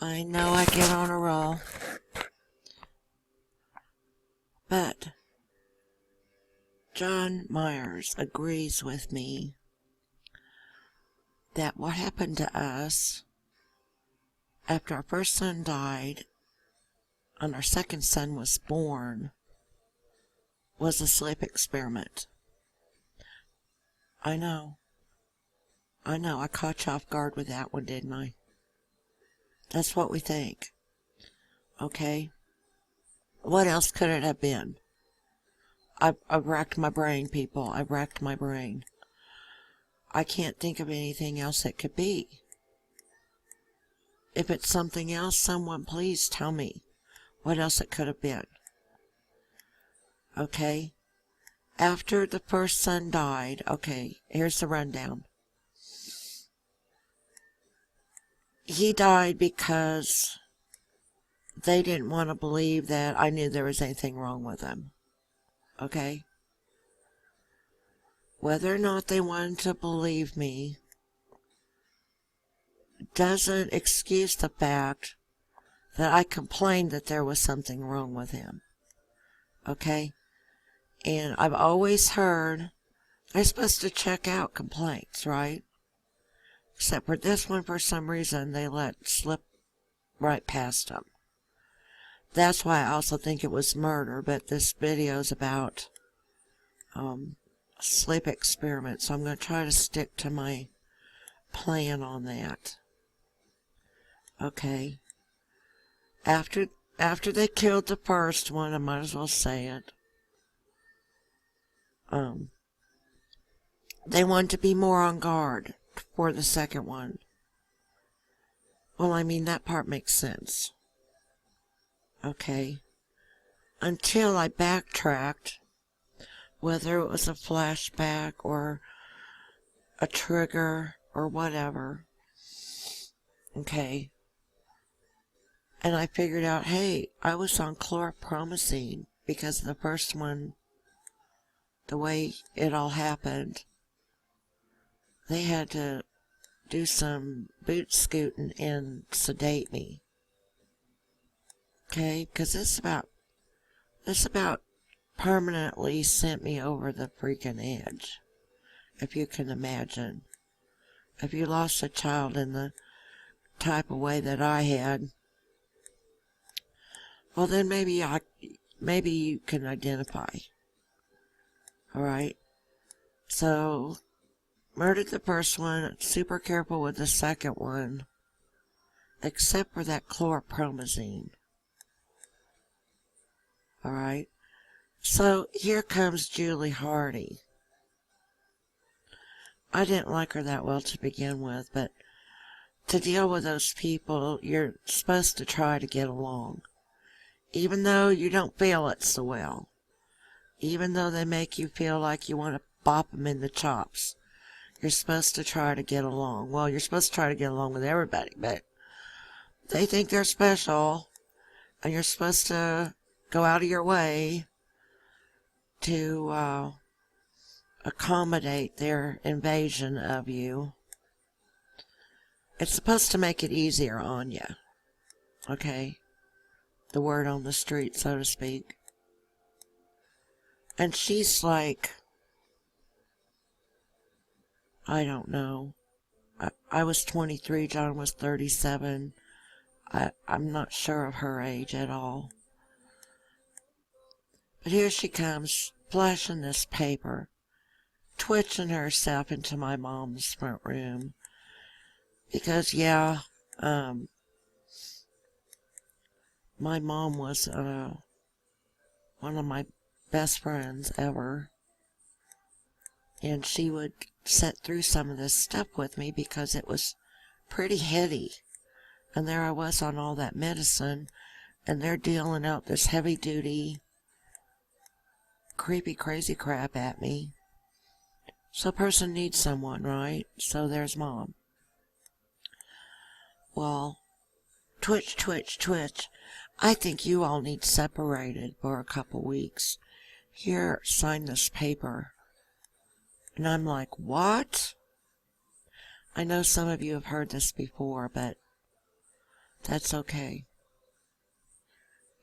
I know I get on a roll, but John Myers agrees with me that what happened to us after our first son died and our second son was born was a sleep experiment. I know. I caught you off guard with that one, didn't I? That's what we think. Okay? What else could it have been? I've racked my brain, people. I've racked my brain. I can't think of anything else it could be. If it's something else, someone please tell me what else it could have been. Okay? After the first son died, okay, here's the rundown. He died because they didn't want to believe that I knew there was anything wrong with him. Okay? Whether or not they wanted to believe me doesn't excuse the fact that I complained that there was something wrong with him. Okay? And I've always heard they're supposed to check out complaints, right? Except for this one, for some reason, they let slip right past them. That's why I also think it was murder, but this video is about sleep experiment, so I'm going to try to stick to my plan on that. Okay. After they killed the first one, I might as well say it. They wanted to be more on guard for the second one. Well, I mean, that part makes sense. Okay. Until I backtracked, whether it was a flashback or a trigger or whatever. Okay. And I figured out, hey, I was on chlorpromazine because the first one, the way it all happened, they had to do some boot scooting and sedate me. Okay, because this about permanently sent me over the freaking edge, if you can imagine. If you lost a child in the type of way that I had, well then maybe you can identify. Alright? So, murdered the first one, super careful with the second one, except for that chlorpromazine. Alright? So, here comes Julie Hardy. I didn't like her that well to begin with, but to deal with those people, you're supposed to try to get along. Even though you don't feel it so well. Even though they make you feel like you want to bop them in the chops. You're supposed to try to get along. Well, you're supposed to try to get along with everybody, but they think they're special, and you're supposed to go out of your way to accommodate their invasion of you. It's supposed to make it easier on you. Okay? The word on the street, so to speak. And she's like, I don't know. I was 23, John was 37. I'm not sure of her age at all. But here she comes, flashing this paper, twitching herself into my mom's front room. Because, yeah, my mom was one of my best friends ever. And she would sit through some of this stuff with me because it was pretty heady. And there I was on all that medicine, and they're dealing out this heavy-duty, creepy, crazy crap at me. So a person needs someone, right? So there's Mom. Well, twitch, twitch, twitch. I think you all need separated for a couple weeks. Here, sign this paper. And I'm like, what? I know some of you have heard this before, but That's okay.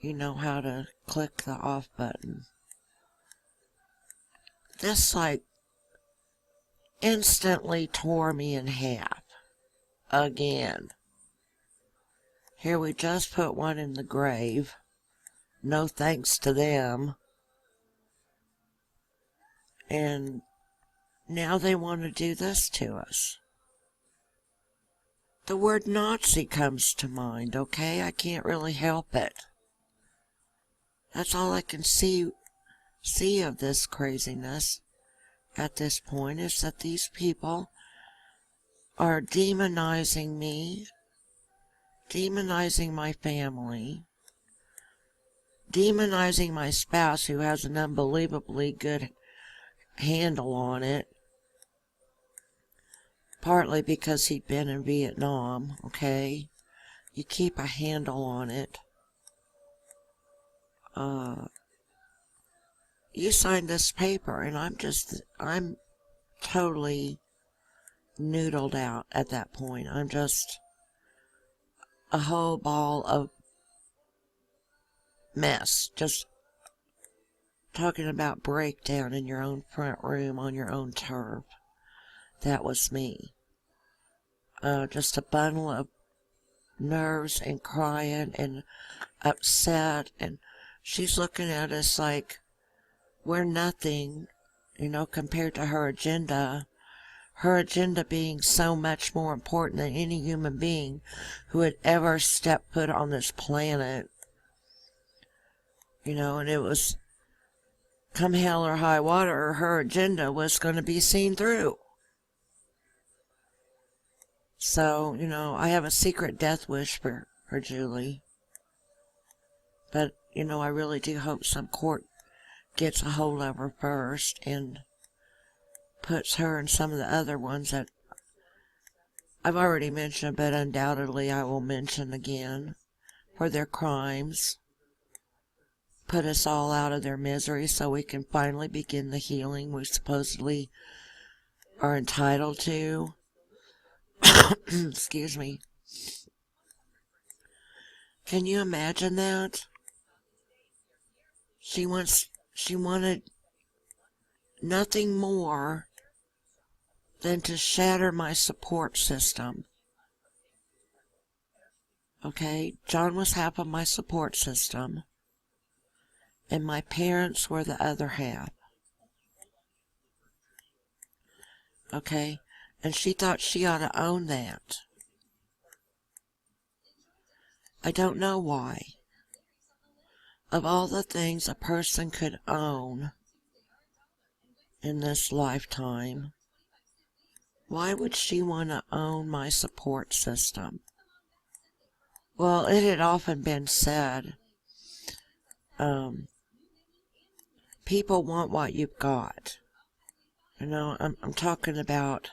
You know how to click the off button. This instantly tore me in half. Again. Here we just put one in the grave. No thanks to them. And now they want to do this to us. The word Nazi comes to mind, okay? I can't really help it. That's all I can see of this craziness at this point, is that these people are demonizing me, demonizing my family, demonizing my spouse, who has an unbelievably good handle on it, partly because he'd been in Vietnam, okay? You keep a handle on it. You signed this paper, and I'm totally noodled out at that point. I'm just a whole ball of mess. Just talking about breakdown in your own front room on your own turf. That was me. Just a bundle of nerves and crying and upset, and she's looking at us like we're nothing, compared to her agenda. Her agenda being so much more important than any human being who had ever stepped foot on this planet. And it was, come hell or high water, her agenda was going to be seen through. So, I have a secret death wish for Julie. But, I really do hope some court gets a hold of her first and puts her and some of the other ones that I've already mentioned, but undoubtedly I will mention again, for their crimes. Put us all out of their misery so we can finally begin the healing we supposedly are entitled to. Excuse me. Can you imagine that? She wanted nothing more than to shatter my support system. Okay, John was half of my support system, and my parents were the other half. Okay, and she thought she ought to own that. I don't know why. Of all the things a person could own in this lifetime, why would she want to own my support system? Well, it had often been said, people want what you've got. I'm talking about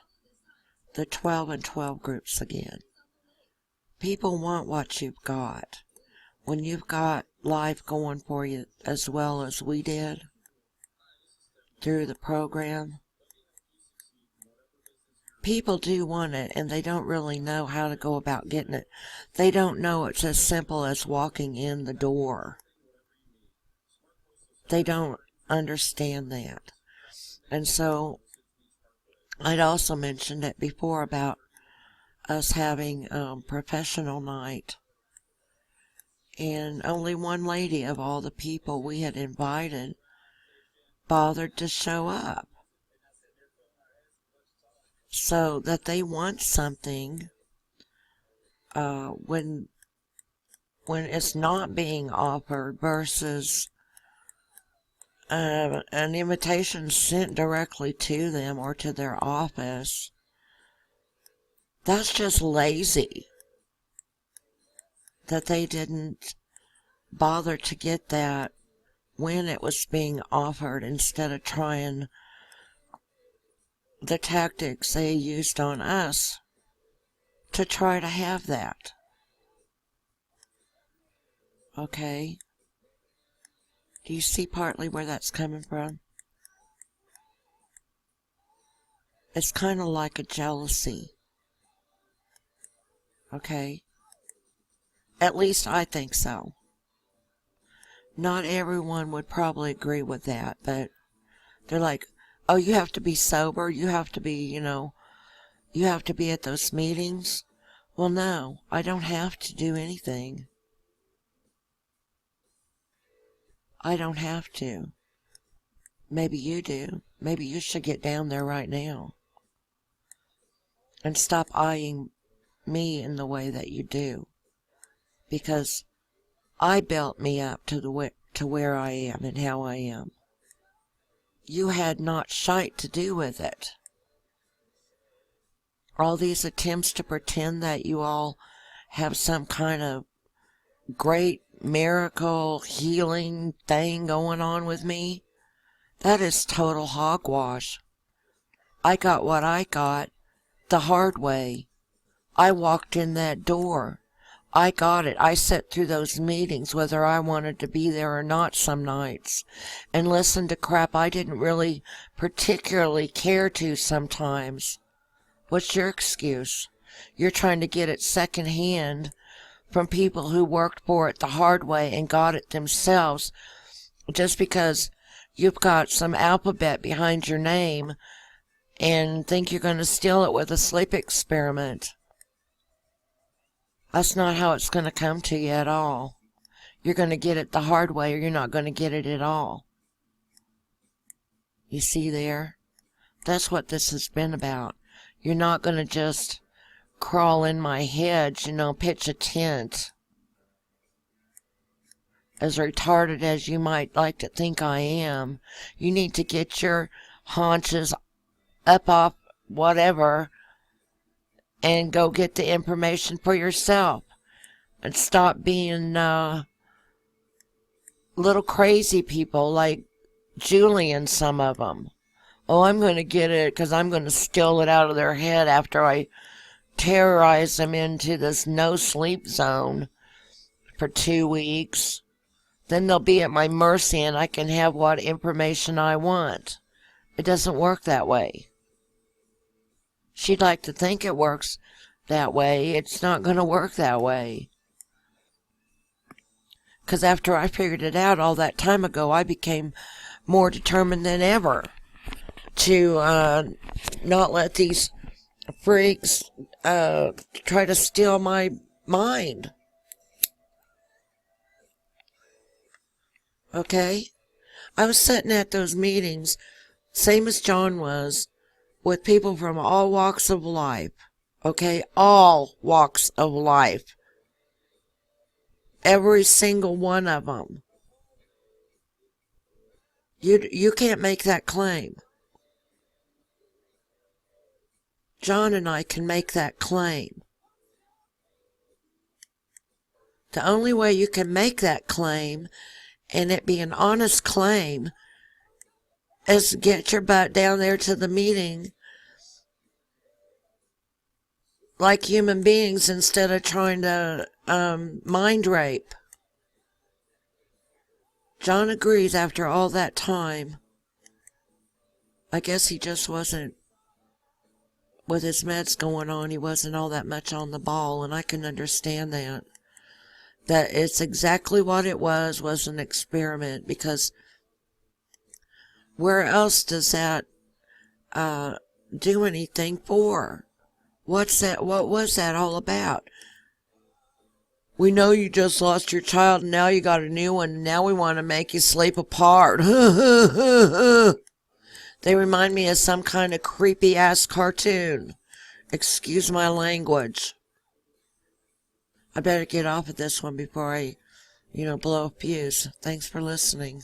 the 12 and 12 groups again. People want what you've got. When you've got life going for you as well as we did through the program, people do want it, and they don't really know how to go about getting it. They don't know it's as simple as walking in the door. They don't understand that. And so, I'd also mentioned it before about us having professional night. And only one lady of all the people we had invited bothered to show up. So that they want something when it's not being offered versus an invitation sent directly to them or to their office. That's just lazy. That they didn't bother to get that when it was being offered, instead of trying the tactics they used on us to try to have that. Okay? Do you see partly where that's coming from? It's kind of like a jealousy. Okay? At least I think so. Not everyone would probably agree with that, but they're like, oh, you have to be sober, you have to be, you have to be at those meetings. Well, no, I don't have to do anything. I don't have to. Maybe you do. Maybe you should get down there right now and stop eyeing me in the way that you do, because I built me up to where I am and how I am. You had not shite to do with it. All these attempts to pretend that you all have some kind of great miracle healing thing going on with me, that is total hogwash. I got what I got the hard way. I walked in that door. I got it. I sat through those meetings whether I wanted to be there or not some nights, and listened to crap I didn't really particularly care to sometimes. What's your excuse? You're trying to get it secondhand from people who worked for it the hard way and got it themselves, just because you've got some alphabet behind your name and think you're going to steal it with a sleep experiment. That's not how it's going to come to you at all. You're going to get it the hard way, or you're not going to get it at all. You see there? That's what this has been about. You're not going to just crawl in my head, pitch a tent. As retarded as you might like to think I am, you need to get your haunches up off whatever and go get the information for yourself. And stop being little crazy people like Julie and some of them. Oh, I'm going to get it because I'm going to steal it out of their head after I terrorize them into this no-sleep zone for 2 weeks. Then they'll be at my mercy and I can have what information I want. It doesn't work that way. She'd like to think it works that way. It's not going to work that way. Because after I figured it out all that time ago, I became more determined than ever to not let these freaks try to steal my mind. Okay? I was sitting at those meetings, same as John was, with people from all walks of life. Okay? All walks of life. Every single one of them. You can't make that claim. John and I can make that claim. The only way you can make that claim, and it be an honest claim, is to get your butt down there to the meeting like human beings instead of trying to mind rape. John agrees after all that time. I guess he just wasn't, with his meds going on, he wasn't all that much on the ball, and I can understand that. That it's exactly what it was an experiment, because where else does that do anything for? What was that all about? We know you just lost your child and now you got a new one, and now we want to make you sleep apart. They remind me of some kind of creepy ass cartoon. Excuse my language. I better get off of this one before I, blow a fuse. Thanks for listening.